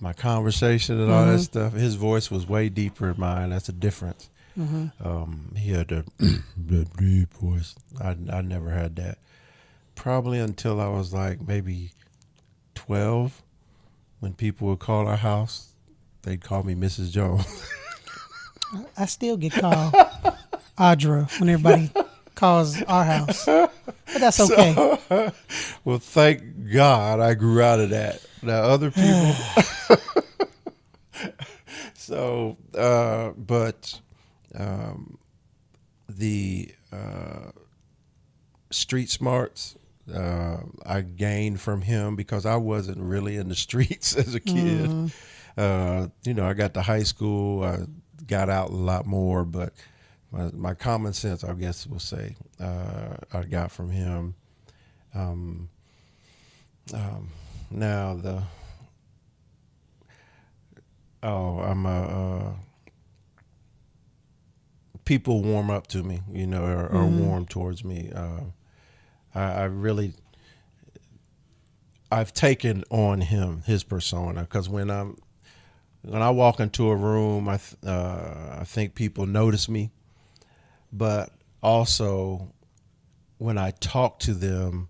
my conversation and all that stuff. His voice was way deeper than mine. That's a difference. He had that deep voice. I never had that. Probably until I was like maybe 12, when people would call our house, they'd call me Mrs. Jones. I still get called Audra when everybody calls our house, but that's okay. Well, thank God I grew out of that. Now other people. So, but the street smarts I gained from him because I wasn't really in the streets as a kid. I got to high school, I got out a lot more, but my common sense, I guess we'll say, I got from him. Now people warm up to me, or warm towards me. I've taken on his persona, because when I walk into a room, I think people notice me, but also when I talk to them,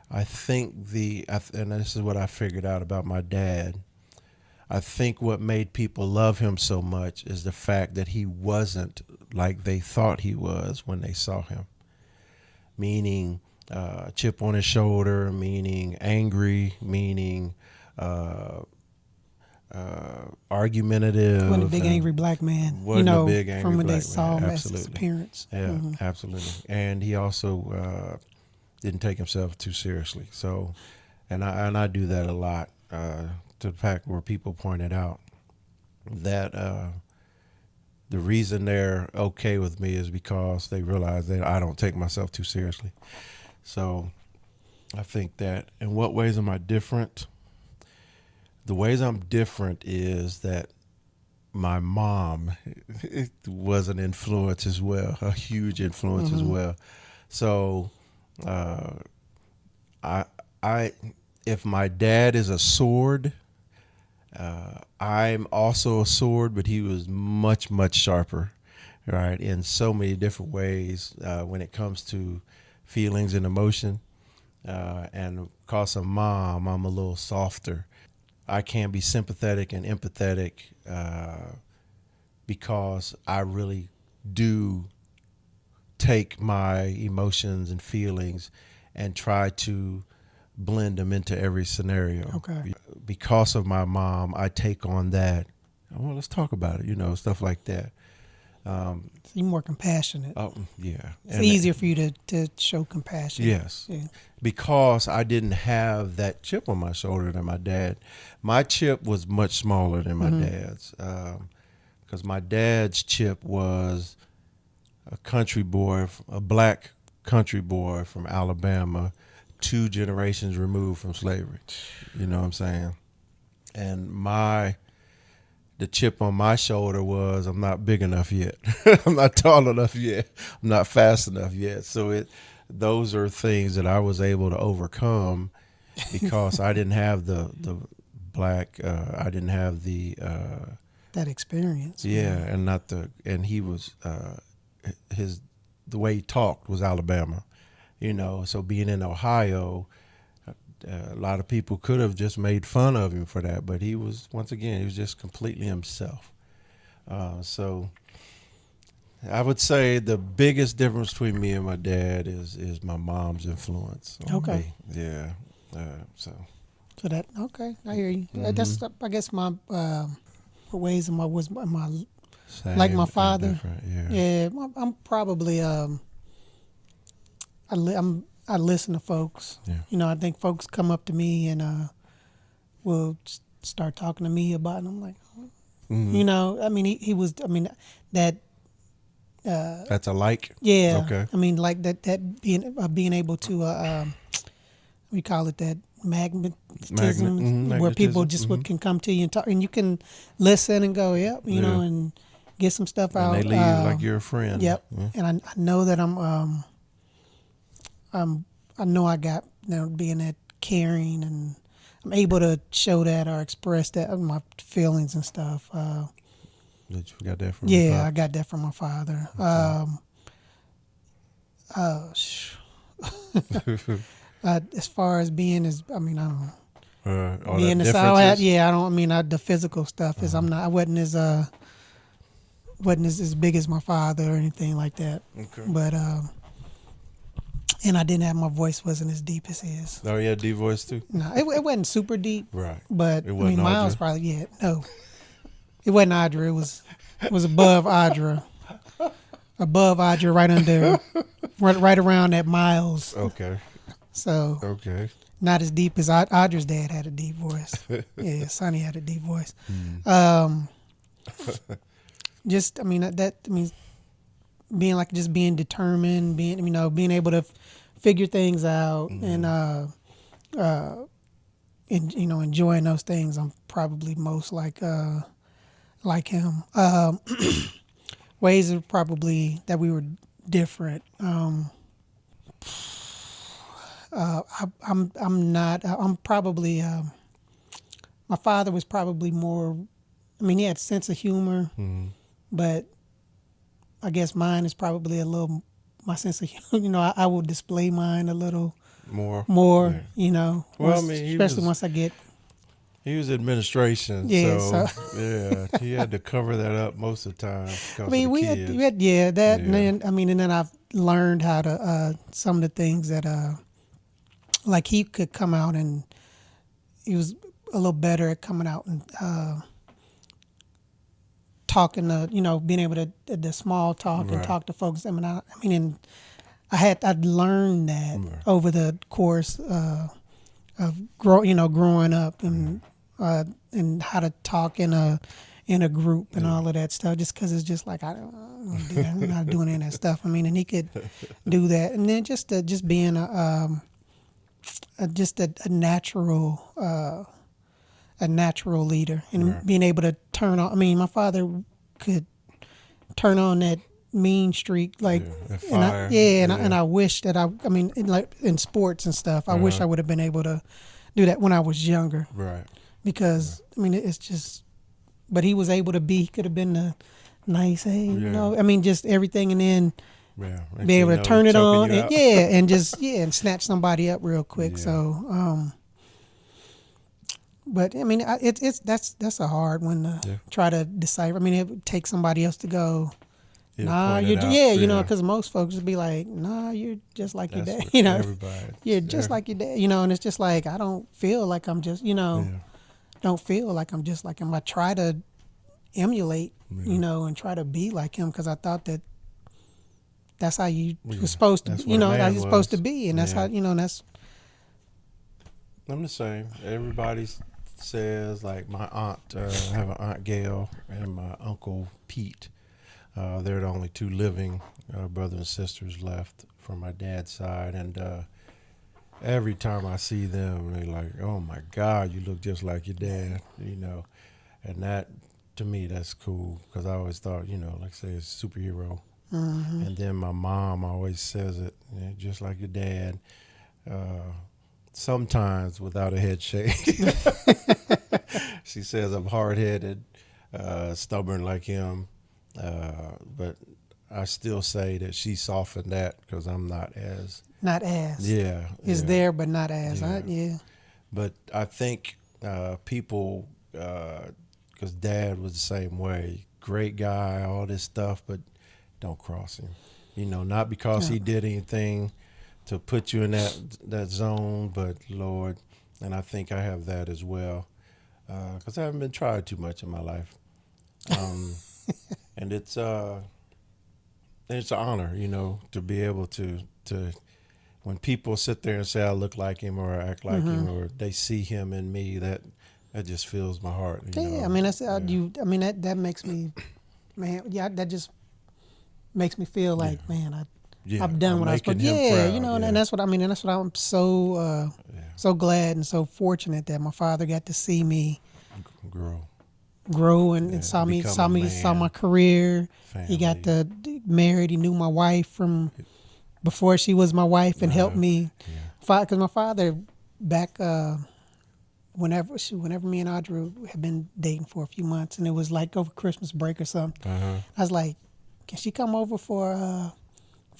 I think and this is what I figured out about my dad. I think what made people love him so much is the fact that he wasn't like they thought he was when they saw him. Meaning chip on his shoulder, meaning angry, meaning argumentative. Wasn't a big angry black man. Wasn't a big angry from when black they saw man. him Absolutely. as his appearance. Yeah, absolutely. And he also didn't take himself too seriously. So, and I do that a lot, to the fact where people pointed out that the reason they're okay with me is because they realize that I don't take myself too seriously. So I think that, in what ways am I different? The ways I'm different is that my mom was an influence as well, a huge influence as well. So if my dad is a sword, I'm also a sword, but he was much, much sharper, right? In so many different ways when it comes to feelings and emotion. And because of mom, I'm a little softer. I can be sympathetic and empathetic because I really do take my emotions and feelings and try to blend them into every scenario. Okay. Because of my mom, I take on that. Well, let's talk about it, stuff like that. So you're more compassionate. Oh, yeah. It's easier for you to show compassion. Yes. Yeah. Because I didn't have that chip on my shoulder than my dad. My chip was much smaller than my dad's. Because my dad's chip was a country boy, a black country boy from Alabama, 2 generations removed from slavery. You know what I'm saying? And my the chip on my shoulder was I'm not big enough yet. I'm not tall enough yet. I'm not fast enough yet. So those are things that I was able to overcome because I didn't have the black. I didn't have the that experience. yeah, and not and he was the way he talked was Alabama, So being in Ohio, a lot of people could have just made fun of him for that, but he was just completely himself. So I would say the biggest difference between me and my dad is my mom's influence on me. Yeah. So that I hear you. Mm-hmm. That's I guess my ways and my same like my father. Yeah. I'm probably I listen to folks. Yeah. I think folks come up to me and will start talking to me about it. And I'm like, Mm-hmm. I mean, he was. I mean, that. That's a like. Yeah. Okay. I mean, like that being able to we call it that magnetism, where people just can come to you and talk, and you can listen and go, yep, and get some stuff out. And they leave like you're a friend. Yep. Yeah. And I know that I know I got being that caring, and I'm able to show that or express that my feelings and stuff. Did you got that from? Yeah, I got that from my father. Okay. As far as being I don't know. Being the South, I don't. I mean, the physical stuff is I wasn't as big as my father or anything like that. Okay. But and I didn't have my voice wasn't as deep as his. Oh, yeah, deep voice too. No, it wasn't super deep. Right. But it wasn't Miles probably no. It wasn't Audra. It was above Audra. Above Audra, right under, right around that Miles. Okay. So. Okay. Not as deep as Audra's dad had a deep voice. Yeah, Sonny had a deep voice. Just, I mean, being like just being determined, being able to figure things out, and enjoying those things. I'm probably most like him. Ways of probably that we were different. I'm not. I'm probably. My father was probably more. I mean, he had a sense of humor, but I guess mine is probably a little. My sense of humor, I will display mine a little more. Yeah. Well, I mean, especially once I get. He was administration, so yeah, he had to cover that up most of the time. I mean, we had that, and then I've learned how to some of the things that like he could come out and he was a little better at coming out and talking to, being able to the small talk and talk to folks. And I'd learned that over the course of growing up and how to talk in a group and all of that stuff. Just because it's just like I don't do that. I'm not doing any of that stuff. I mean, and he could do that, and then just being a natural leader and being able to turn on. I mean, my father could turn on that mean streak, like, and I wish that in sports and stuff, I wish I would have been able to do that when I was younger, right? Because I mean, it's just, but he was able to be. He could have been the nice, I mean, just everything, and then. Yeah, be able to turn it on and and snatch somebody up real quick. Yeah. So, but I mean, that's a hard one to try to decipher. I mean, it would take somebody else to go. Nah, because most folks would be like, nah, you're just like your dad. You're just like your dad. And it's just like I don't feel like I'm just don't feel like I'm just like him. I try to emulate, and try to be like him because I thought that. That's how you were supposed to, how you're supposed to be, and that's how, that's. I'm the same. Everybody says, like, my aunt, I have an Aunt Gail and my Uncle Pete. They're the only two living brothers and sisters left from my dad's side, and every time I see them, they're like, oh my God, you look just like your dad, and that to me, that's cool because I always thought, like I say, it's a superhero. Mm-hmm. And then my mom always says it, just like your dad, sometimes without a head shake. She says I'm hard-headed, stubborn like him, but I still say that she softened that because I'm not as. Not as. Yeah. It's yeah, there, but not as. yeah. Yeah. But I think people, because Dad was the same way, great guy, all this stuff, but don't cross him. Not because Yeah. he did anything to put you in that zone, but Lord, and I think I have that as well, because I haven't been tried too much in my life, and it's an honor, to be able to when people sit there and say I look like him or I act like him or they see him in me, that just fills my heart. Yeah, I mean that's I mean that makes me, man. Yeah, that just makes me feel like, man, I've done what I was supposed to. Yeah, proud, and that's what I mean, and that's what I'm so so glad and so fortunate that my father got to see me grow and saw my career. Family. He got to married. He knew my wife from before she was my wife and helped me. Because my father back whenever me and Audrey had been dating for a few months, and it was like over Christmas break or something. I was like, can she come over for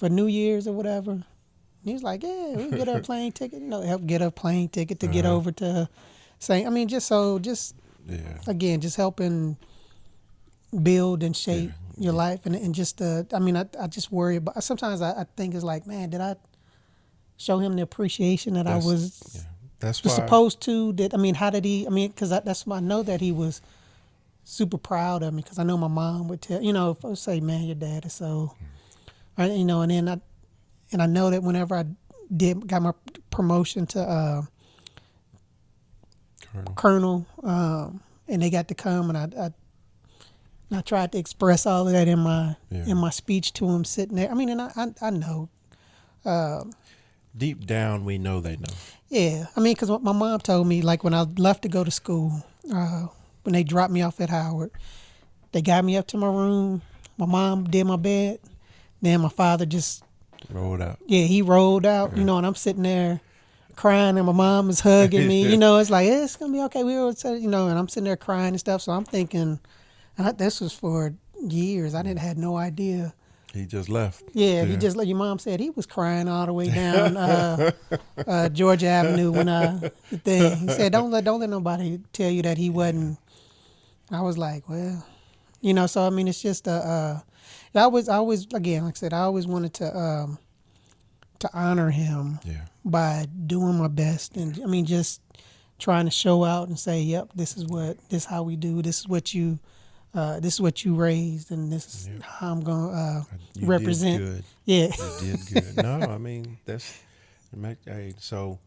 New Year's or whatever? And he was like, yeah, we can get her a plane ticket. Help get her a plane ticket to get over to St. I mean, just again, just helping build and shape your life, and just I mean, I just worry about. Sometimes I think it's like, man, did I show him the appreciation that I was supposed to? That I mean, how did he? I mean, because that's why I know that he was super proud of me, because I know my mom would tell, if I would say, man, your dad is so, and then I know that whenever I got my promotion to Colonel, and they got to come, and I tried to express all of that in my speech to him sitting there. I mean, and I know. Deep down, we know they know. Yeah, I mean, because my mom told me, like, when I left to go to school, when they dropped me off at Howard, they got me up to my room. My mom did my bed. Then my father just rolled out. Yeah, he rolled out, and I'm sitting there crying, and my mom is hugging me. It's like, it's going to be okay. We were, and I'm sitting there crying and stuff. So I'm thinking, this was for years. I didn't had no idea. He just left. Yeah, he just, like your mom said, he was crying all the way down Georgia Avenue when the thing. He said, don't let nobody tell you that he wasn't. I was like, well, so I mean, it's just I always again, like I said, I always wanted to honor him by doing my best, and I mean, just trying to show out and say, yep, this is how we do. This is what you raised, and this is how I'm gonna represent. Did good. Yeah, you did good. No, I mean so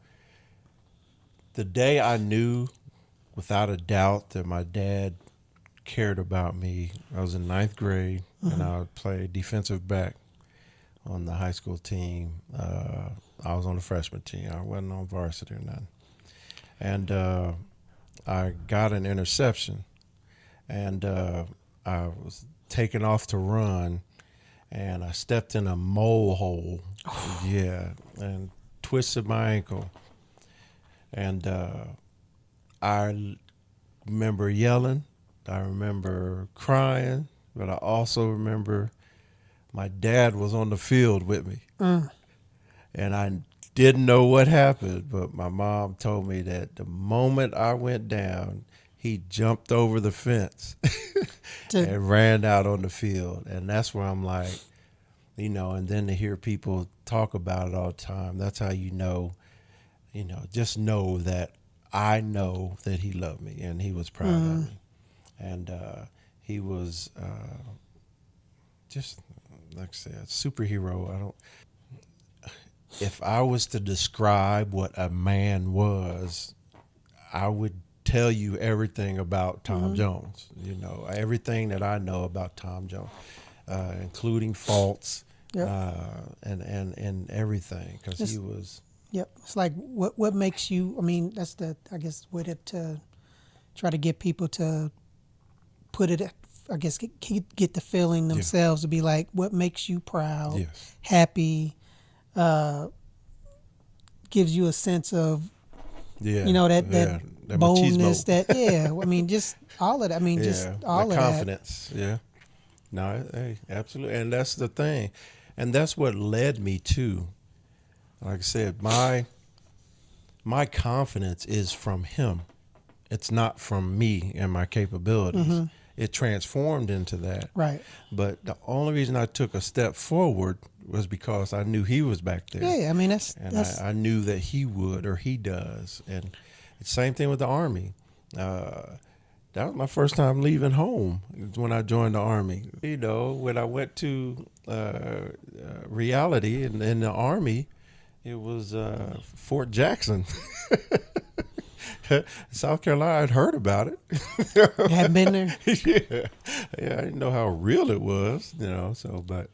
the day I knew without a doubt that my dad cared about me, I was in 9th grade, and I would play defensive back on the high school team. I was on the freshman team. I wasn't on varsity or nothing. And I got an interception, and I was taken off to run, and I stepped in a mole hole. And twisted my ankle. And I remember yelling. I remember crying, but I also remember my dad was on the field with me. And I didn't know what happened, but my mom told me that the moment I went down, he jumped over the fence and ran out on the field. And that's where I'm like, and then to hear people talk about it all the time, that's how just know that I know that he loved me and he was proud of me. And he was just, like I said, superhero. If I was to describe what a man was, I would tell you everything about Tom Jones. Everything that I know about Tom Jones, including faults, and everything, because he was. Yep, it's like what makes you. I mean, that's I guess way to try to get people to put it, I guess, get the feeling themselves to be like, what makes you proud, happy, gives you a sense of, that boldness, machismo. I mean, just all of that. I mean, just all of confidence. that. Yeah. No, hey, absolutely. And that's the thing. And that's what led me to, like I said, my confidence is from him. It's not from me and my capabilities. Mm-hmm. It transformed into that. Right. But the only reason I took a step forward was because I knew he was back there. Yeah, I mean, I knew that he would, or he does. And it's the same thing with the Army. That was my first time leaving home when I joined the Army. When I went to reality in the Army, it was Fort Jackson. South Carolina, I'd heard about it. You hadn't been there? Yeah, I didn't know how real it was, but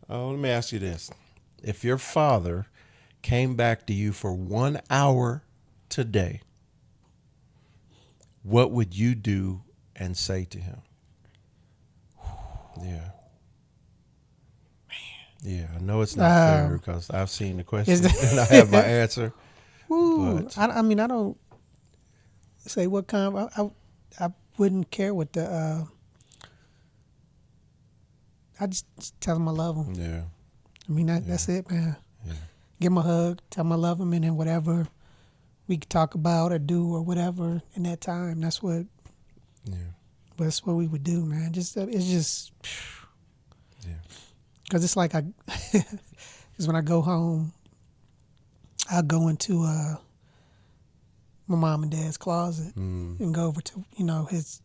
let me ask you this. If your father came back to you for 1 hour today, what would you do and say to him? Yeah. Yeah, I know it's not fair because I've seen the question and I have my answer. But I don't say what kind. I wouldn't care what the. I just tell him I love him. Yeah. I mean that's it, man. Yeah. Give him a hug, tell him I love him, and then whatever we could talk about or do or whatever in that time. That's what. Yeah. That's what we would do, man. It's just. Yeah. Because it's like because when I go home, I'll go into my mom and dad's closet and go over to his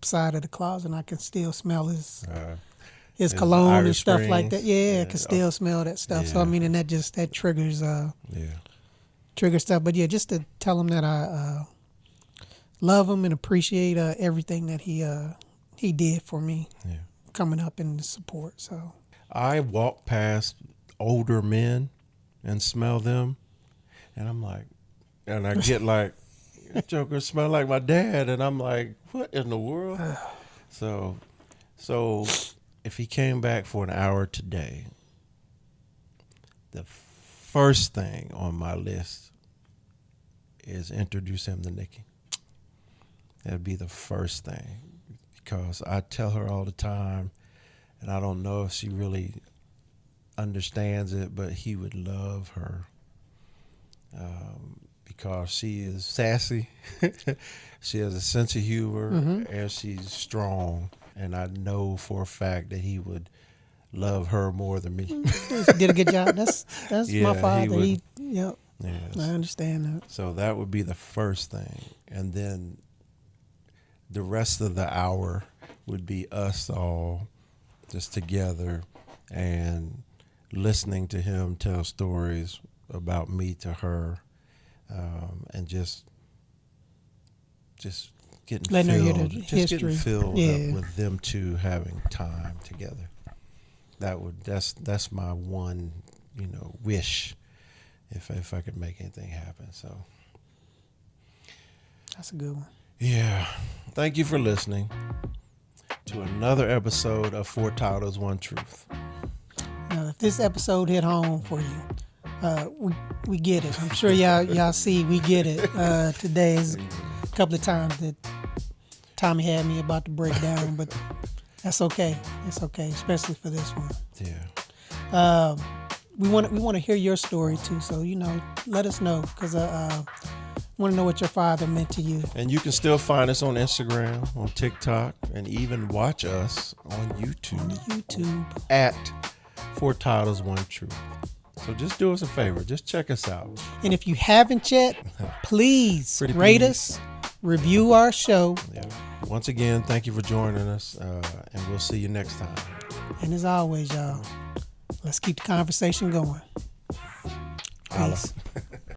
side of the closet, and I can still smell his cologne Irish and stuff Springs. like that. Yeah, I can still smell that stuff. Yeah. So I mean, and that triggers triggers stuff. But yeah, just to tell him that I love him and appreciate everything that he did for me coming up in the support. So I walk past older men and smell them, and I'm like, and I get like, Joker smell like my dad, and I'm like, what in the world? So if he came back for an hour today, the first thing on my list is introduce him to Nikki. That'd be the first thing, because I tell her all the time, and I don't know if she really understands it, but he would love her because she is sassy. She has a sense of humor, and she's strong. And I know for a fact that he would love her more than me. He did a good job. That's my father. Yep. Yes. I understand that. So that would be the first thing. And then the rest of the hour would be us all just together and listening to him tell stories about me to her, and just getting letting filled, her hear the just history. getting filled up with them two having time together. That's my one, wish, if I could make anything happen. So that's a good one. Yeah, thank you for listening to another episode of Four Titles, One Truth. Now, if this episode hit home for you, we get it. I'm sure y'all see we get it. Today is a couple of times that Tommie had me about to break down, but that's okay. It's okay, especially for this one. Yeah. We want to hear your story too. So let us know, because want to know what your father meant to you. And you can still find us on Instagram, on TikTok, and even watch us on YouTube. At Four Titles, One Truth. So just do us a favor. Just check us out. And if you haven't yet, please rate us, review our show. Yeah. Once again, thank you for joining us, and we'll see you next time. And as always, y'all, let's keep the conversation going. Holla. Peace.